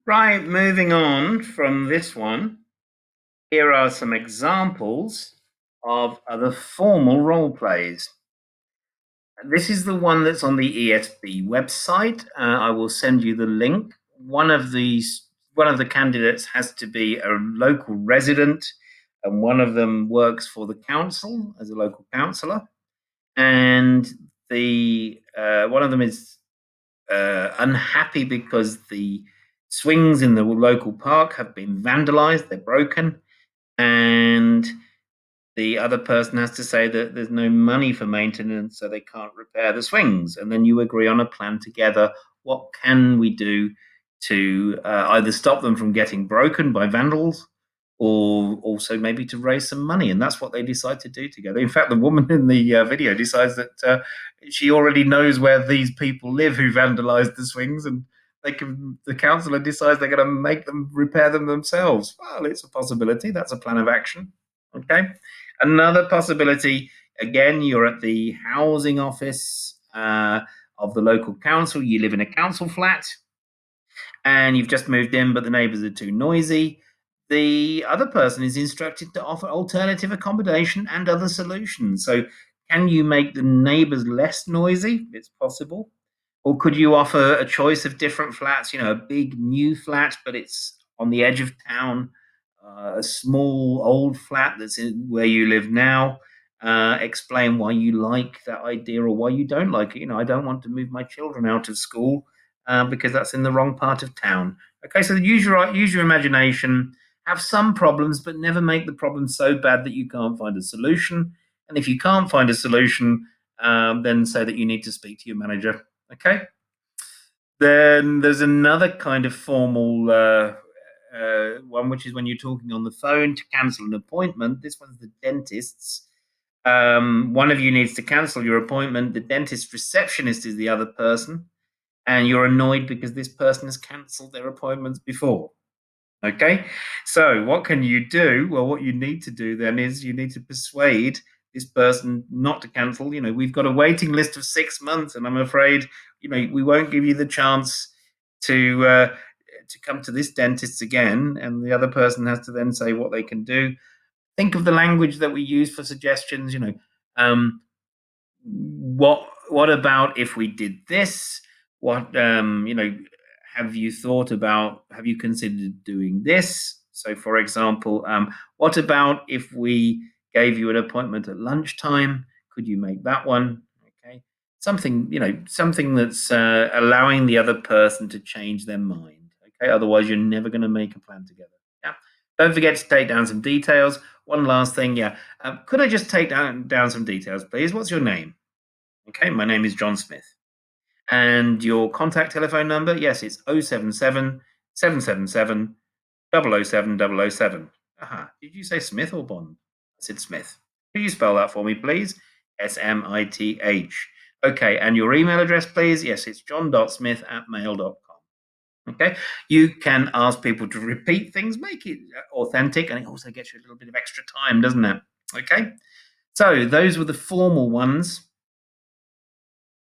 Right, moving on from this one, here are some examples of other formal role plays. This is the one that's on the ESB website. I will send you the link. One of the candidates has to be a local resident, and one of them works for the council as a local councillor. And the one of them is unhappy because the swings in the local park have been vandalized, they're broken, and the other person has to say that there's no money for maintenance, so they can't repair the swings. And then you agree on a plan together. What can we do to either stop them from getting broken by vandals, or also maybe to raise some money? And that's what they decide to do together. In fact, the woman in the video decides that she already knows where these people live who vandalized the swings, and the councillor decides they're going to make them repair them themselves. Well, it's a possibility. That's a plan of action. Okay. Another possibility, again, you're at the housing office of the local council. You live in a council flat and you've just moved in, but the neighbours are too noisy. The other person is instructed to offer alternative accommodation and other solutions. So, can you make the neighbours less noisy? It's possible. Or could you offer a choice of different flats? You know, a big new flat, but it's on the edge of town, a small old flat that's in where you live now. Explain why you like that idea or why you don't like it. You know, I don't want to move my children out of school because that's in the wrong part of town. Okay, so use your imagination. Have some problems, but never make the problem so bad that you can't find a solution. And if you can't find a solution, then say that you need to speak to your manager. Okay. Then there's another kind of formal one, which is when you're talking on the phone to cancel an appointment. This one's the dentist's. One of you needs to cancel your appointment. The dentist receptionist is the other person, and you're annoyed because this person has cancelled their appointments before. Okay, so what can you do? Well, what you need to do then is you need to persuade this person not to cancel. You know, we've got a waiting list of 6 months, and I'm afraid, you know, we won't give you the chance to come to this dentist again. And the other person has to then say what they can do. Think of the language that we use for suggestions. You know, what about if we did this? What you know? Have you thought about? Have you considered doing this? So, for example, what about if we gave you an appointment at lunchtime? Could you make that one? Okay, something, you know, something that's allowing the other person to change their mind. Okay, otherwise you're never going to make a plan together. Yeah. Don't forget to take down some details. One last thing, yeah. Could I just take down some details, please? What's your name? Okay, my name is John Smith. And your contact telephone number? Yes, it's 077 777 007 007. Aha. Did you say Smith or Bond? I said Smith. Could you spell that for me, please? SMITH. Okay, and your email address, please? Yes, it's john.smith@mail.com. Okay, you can ask people to repeat things, make it authentic, and it also gets you a little bit of extra time, doesn't it? Okay, so those were the formal ones.